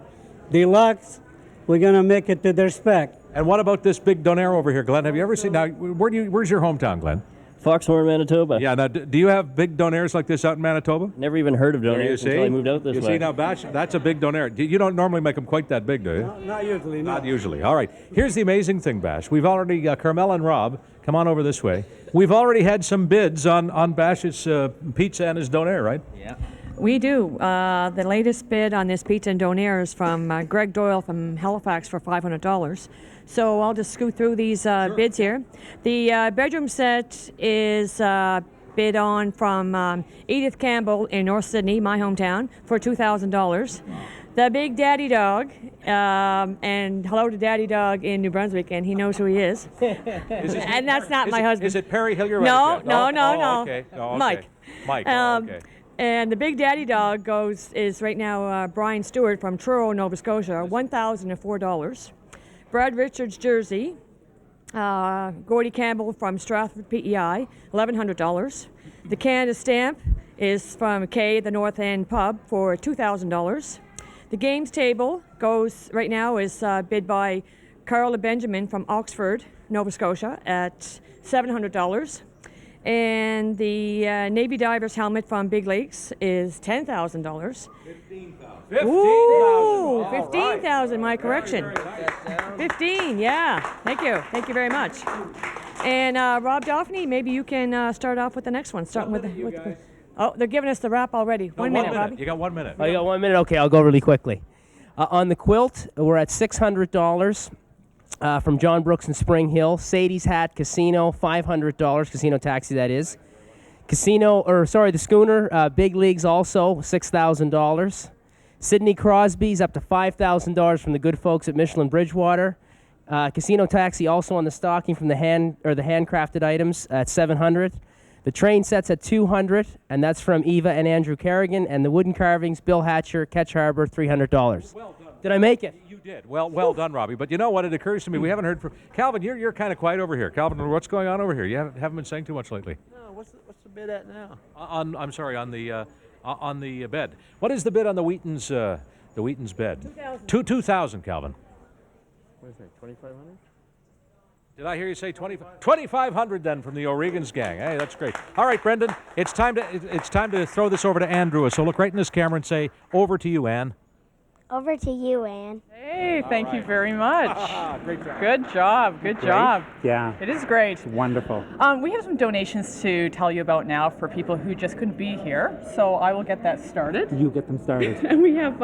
deluxe. We're gonna make it to their spec. And what about this big donaire over here, Glenn? Have you ever seen? Now, where's your hometown, Glenn? Foxmore, Manitoba. Yeah. Now, do you have big donaires like this out in Manitoba? Never even heard of There you donaires see? until I moved out this you way. see now, Bash, that's a big donaire. You don't normally make them quite that big, do you? Not usually, no. Not usually. All right. Here's the amazing thing, Bash. We've already, Carmel and Rob, come on over this way. We've already had some bids on Bash's pizza and his donaire, right? Yeah. We do. The latest bid on this pizza and donaire is from Greg Doyle from Halifax for $500. So I'll just scoot through these bids here. The bedroom set is bid on from Edith Campbell in North Sydney, my hometown, for $2,000. The Big Daddy Dog, and hello to Daddy Dog in New Brunswick, and he knows who he is. And that's not my husband. Is it Perry Hillier? No, Right? no, Oh, no, oh, no. Okay. Oh, okay. Mike. Mike. Okay. And the Big Daddy Dog is right now Brian Stewart from Truro, Nova Scotia, $1,004. Brad Richards jersey, Gordy Campbell from Stratford, PEI, $1,100. The Canada stamp is from Kay at the North End Pub for $2,000. The games table right now is bid by Carla Benjamin from Oxford, Nova Scotia at $700. And the Navy Divers helmet from Big Lakes is $10,000. $15,000. Ooh, 15,000, my correction. 15, yeah. Thank you very much. And Rob Daphne, maybe you can start off with the next one. Starting with the oh, they're giving us the wrap already. No, 1 minute, Robbie. You got 1 minute. Oh, you got 1 minute? Okay, I'll go really quickly. On the quilt, we're at $600 from John Brooks in Spring Hill. Sadie's hat, casino, $500. Casino taxi, that is. The schooner, big leagues also, $6,000. Sydney Crosby's up to $5,000 from the good folks at Michelin Bridgewater. Casino taxi also on the stocking from the handcrafted items at $700. The train set's at $200, and that's from Eva and Andrew Kerrigan. And the wooden carvings, Bill Hatcher, Ketch Harbor, $300. Well done. Did I make it? You did. Well done, Robbie. But you know what? It occurs to me we haven't heard from Calvin. You're kind of quiet over here. Calvin, what's going on over here? You haven't been saying too much lately. No, what's the bid at now? I'm sorry, on the bed. What is the bid on the Wheaton's bed? 2,000. 2,000, Calvin. What is that? 2,500? Did I hear you say 2,500 then from the O'Regan's gang? Hey, that's great. All right, Brendan, it's time to throw this over to Andrew. So look right in this camera and say, "Over to you, Ann." Over to you, Ann. Hey, thank you very much. Great job. Good job. Good job. Yeah. It is great. It's wonderful. We have some donations to tell you about now for people who just couldn't be here, so I will get that started. You get them started. And we have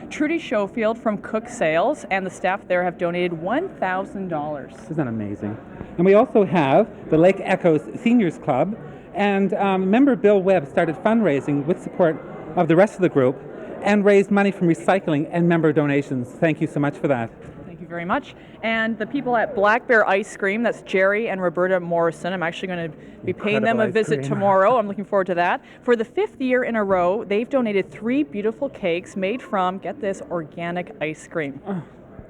Trudy Schofield from Cook Sales, and the staff there have donated $1,000. Isn't that amazing? And we also have the Lake Echoes Seniors Club, and member Bill Webb started fundraising with support of the rest of the group and raised money from recycling and member donations. Thank you so much for that. Thank you very much. And the people at Black Bear Ice Cream, that's Jerry and Roberta Morrison. I'm actually going to be paying them a visit tomorrow. I'm looking forward to that. For the 5th year in a row, they've donated 3 beautiful cakes made from, get this, organic ice cream.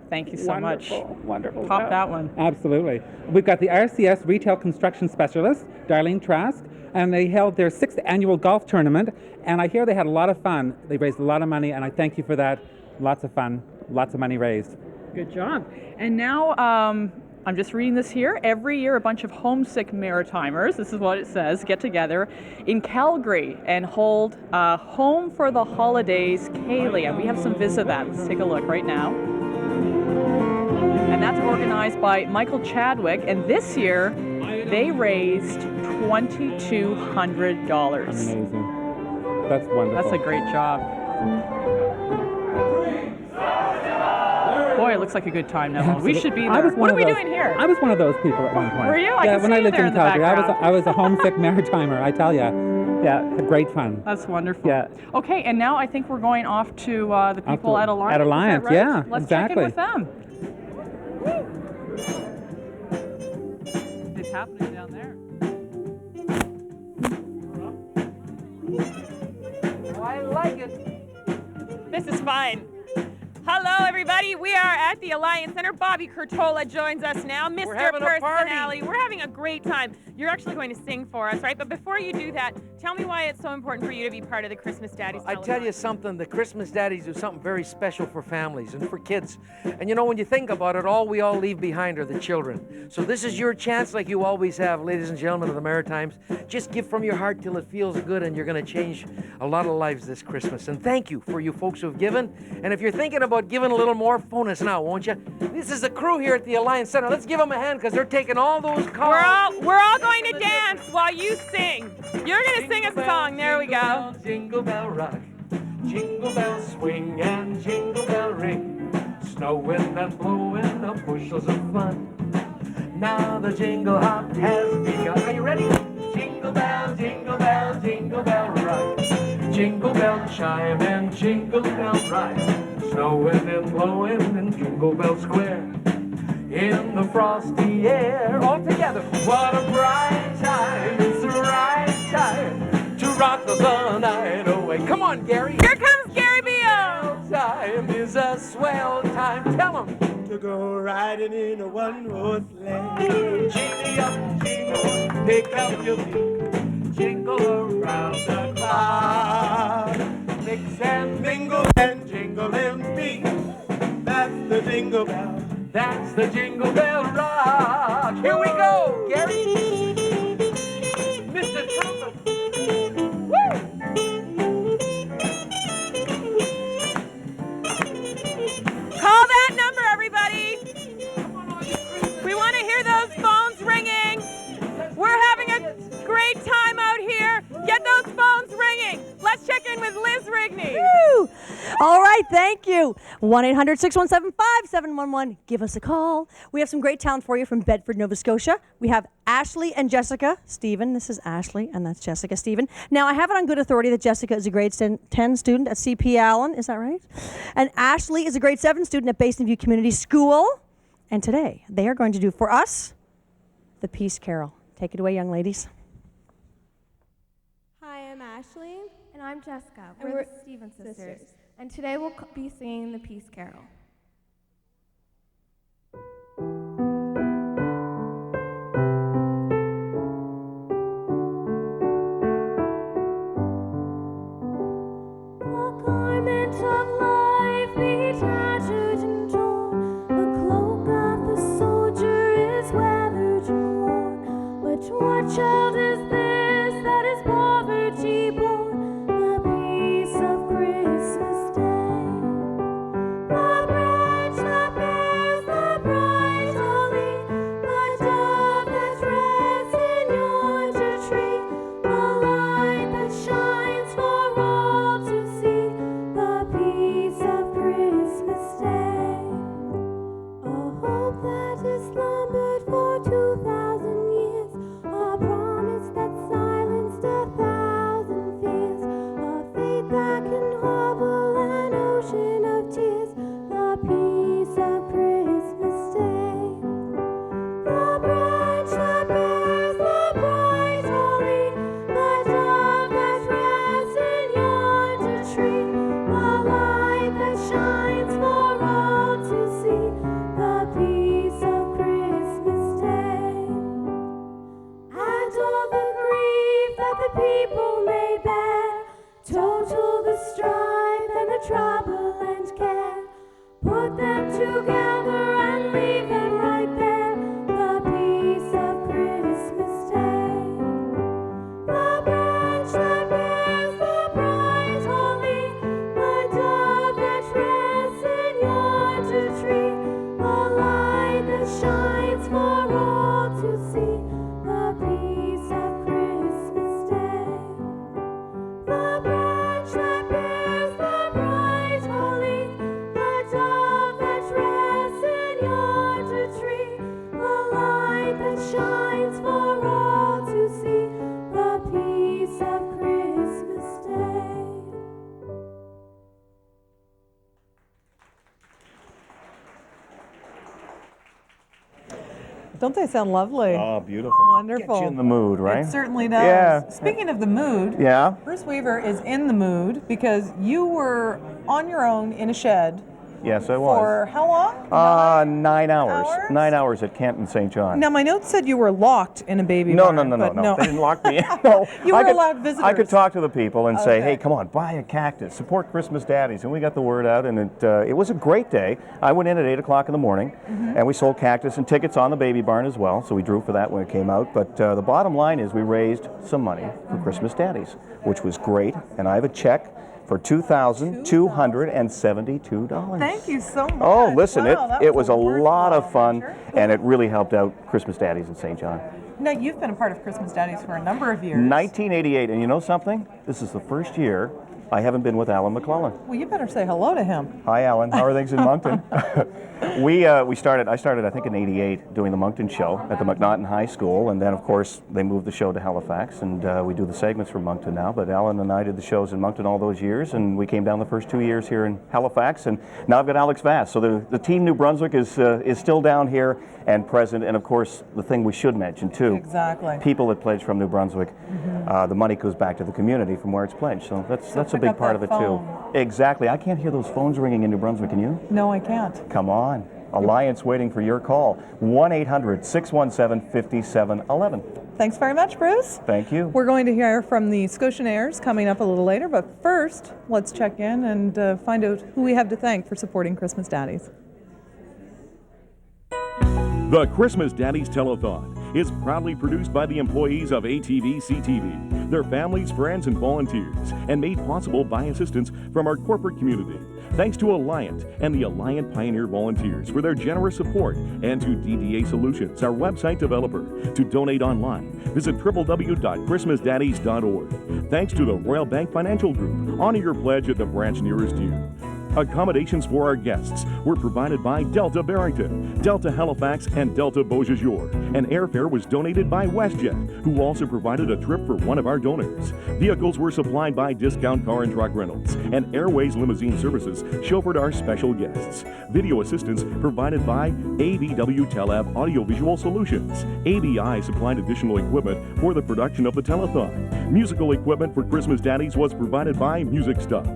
Thank you so much. Wonderful. Pop that one. Absolutely. We've got the RCS Retail Construction Specialist, Darlene Trask, and they held their 6th annual golf tournament, and I hear they had a lot of fun. They raised a lot of money, and I thank you for that. Lots of fun, lots of money raised. Good job. And now I'm just reading this here. Every year, a bunch of homesick Maritimers, this is what it says, get together in Calgary and hold Home for the Holidays Kaylee. And we have some vids of that. Let's take a look right now. And that's organized by Michael Chadwick. And this year, they raised $2,200. Amazing. That's wonderful. That's a great job. Boy, it looks like a good time now. We should be there. What are we doing here? I was one of those people at one point. Were you? I yeah, can when see I you lived there in the Calgary, background. I was a homesick Maritimer, I tell you. Yeah, great fun. That's wonderful. Yeah. Okay, and now I think we're going off to the people at Alliance. At Alliance, is that right? yeah, Let's exactly. check in with them. It's happening down there. Oh, I like it. This is fine. Hello, everybody. We are at the Alliance Center. Bobby Curtola joins us now, Mr. having a party. Personality. We're having a great time. you're actually going to sing for us, right? But before you do that, tell me why it's so important for you to be part of the Christmas Daddies I tell you something, the Christmas Daddies do something very special for families and for kids. And you know, when you think about it, all we all leave behind are the children. So this is your chance, like you always have, ladies and gentlemen of the Maritimes. Just give from your heart till it feels good, and you're going to change a lot of lives this Christmas. And thank you for you folks who have given. And if you're thinking about giving a little more, phone us now, won't you? This is the crew here at the Alliance Center. Let's give them a hand, because they're taking all those calls. We're all going to dance while you sing. You're going to sing a song. There we go. Jingle bell rock, jingle bell swing, and jingle bell ring. Snowing and blowing up bushels of fun. Now the jingle hop has begun. Are you ready? Jingle bell, jingle bell, jingle bell rock. Jingle bell chime and jingle bell ride. Snowing and blowing in Jingle Bell Square. In the frosty air, all together. What a bright time, it's the right time to rock the night away. Come on, Gary. Here comes Gary Beal. Time is a swell time. Tell him. To go riding in a one-horse sleigh. Jingle up, jingle, pick up your feet. Jingle around the clock. Mix and mingle and jingle in beat. That's the jingle bell. That's the Jingle Bell Rock. Here we go, Gary. Mr. Trumpet. Woo! Call that number, everybody. We want to hear those phones ringing. We're having a great time out here. Get those phones ringing. Let's check in with Liz Rigney. Woo! All right, thank you. 1-800-617-5711. Give us a call. We have some great talent for you from Bedford, Nova Scotia. We have Ashley and Jessica Stephen. This is Ashley, and that's Jessica Stephen. Now, I have it on good authority that Jessica is a grade 10 student at CP Allen. Is that right? And Ashley is a grade 7 student at Basin View Community School. And today, they are going to do for us the Peace Carol. Take it away, young ladies. Hi, I'm Ashley. And I'm Jessica. We're the Stephen sisters. And today we'll be singing the Peace Carol. A garment of life be tattered and torn. The cloak of the soldier is weathered and worn. But what child is this that is poverty born? The peace of Christmas Day. The branch that bears the bright holly, the dove that rests in yonder tree, the light that shines for all to see, the peace of Christmas Day. A hope that has slumbered for 2,000 years, a promise that silenced 1,000 fears, a faith that can harbor an ocean of tears, the peace of Christmas Day. The branch that bears the bright holly, the dove that rests in yonder tree, the light that shines for all to see, the peace of Christmas Day. And all the grief that the people may bear, total the strife and the trouble and care, put them together and leave them right there, the peace of Christmas Day. The branch that bears the bright holly, the dove that rests in yonder tree, the light that shines for all to see, the peace of Christmas Day. The branch that bears the bright holly, the dove that rests in yonder tree, the light that shines for all to see, the peace of Christmas Day. Don't they sound lovely? Oh, beautiful. Wonderful. Gets you in the mood, right? It certainly does. Yeah. Speaking of the mood, Yeah. Bruce Weaver is in the mood because you were on your own in a shed Yes, I was. For how long? 9 hours. 9 hours at Kent and St. John. Now, my notes said you were locked in a baby No, barn. no, no, no, but no. They didn't lock me in. No. You were I could, allowed visitors. I could talk to the people and say, Okay. hey, come on, buy a cactus, support Christmas Daddies. And we got the word out, and it was a great day. I went in at 8 o'clock in the morning, and we sold cactus and tickets on the baby barn as well, so we drew for that when it came out. But the bottom line is we raised some money for Christmas Daddies, which was great, and I have a check for $2,272. Thank you so much. Oh, listen, Wow, it was a lot of fun, and it really helped out Christmas Daddies in St. John. Now, you've been a part of Christmas Daddies for a number of years. 1988, and you know something? This is the first year I haven't been with Alan McClellan. Well, you better say hello to him. Hi, Alan. How are things in Moncton? I started, I think, in '88 doing the Moncton show at the McNaughton High School, and then, of course, they moved the show to Halifax, and we do the segments from Moncton now. But Alan and I did the shows in Moncton all those years, and we came down the first 2 years here in Halifax, and now I've got Alex Vass. So the team New Brunswick is still down here and present, and of course, the thing we should mention too. Exactly. People that pledge from New Brunswick, the money goes back to the community from where it's pledged. So that's a pick big up part that of it too. phone. Exactly. I can't hear those phones ringing in New Brunswick. Can you? No, I can't. Come on. Alliance waiting for your call. 1-800-617-5711. Thanks very much, Bruce. Thank you. We're going to hear from the Scotianaires coming up a little later, but first, let's check in and find out who we have to thank for supporting Christmas Daddies. The Christmas Daddies Telethon is proudly produced by the employees of ATV-CTV, their families, friends, and volunteers, and made possible by assistance from our corporate community. Thanks to Alliant and the Alliant Pioneer volunteers for their generous support, and to DDA Solutions, our website developer. To donate online, visit www.christmasdaddies.org. Thanks to the Royal Bank Financial Group. Honor your pledge at the branch nearest you. Accommodations for our guests were provided by Delta Barrington, Delta Halifax, and Delta Beausejour, and airfare was donated by WestJet, who also provided a trip for one of our donors. Vehicles were supplied by Discount Car and Truck Rentals, and Airways Limousine Services chauffeured our special guests. Video assistance provided by AVW Telab Audiovisual Solutions. ABI supplied additional equipment for the production of the telethon. Musical equipment for Christmas Daddies was provided by Music Stuff.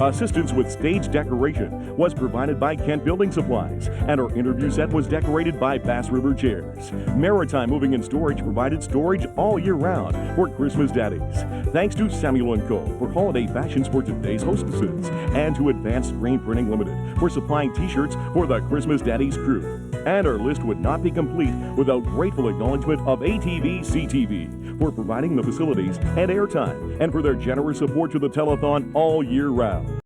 Assistance with stage decoration was provided by Kent Building Supplies, and our interview set was decorated by Bass River Chairs. Maritime Moving and Storage provided storage all year round for Christmas Daddies. Thanks to Samuel & Co. for holiday fashions for today's hostesses, and to Advanced Screen Printing Limited for supplying t-shirts for the Christmas Daddies crew. And our list would not be complete without grateful acknowledgement of ATV-CTV for providing the facilities and airtime, and for their generous support to the telethon all year round.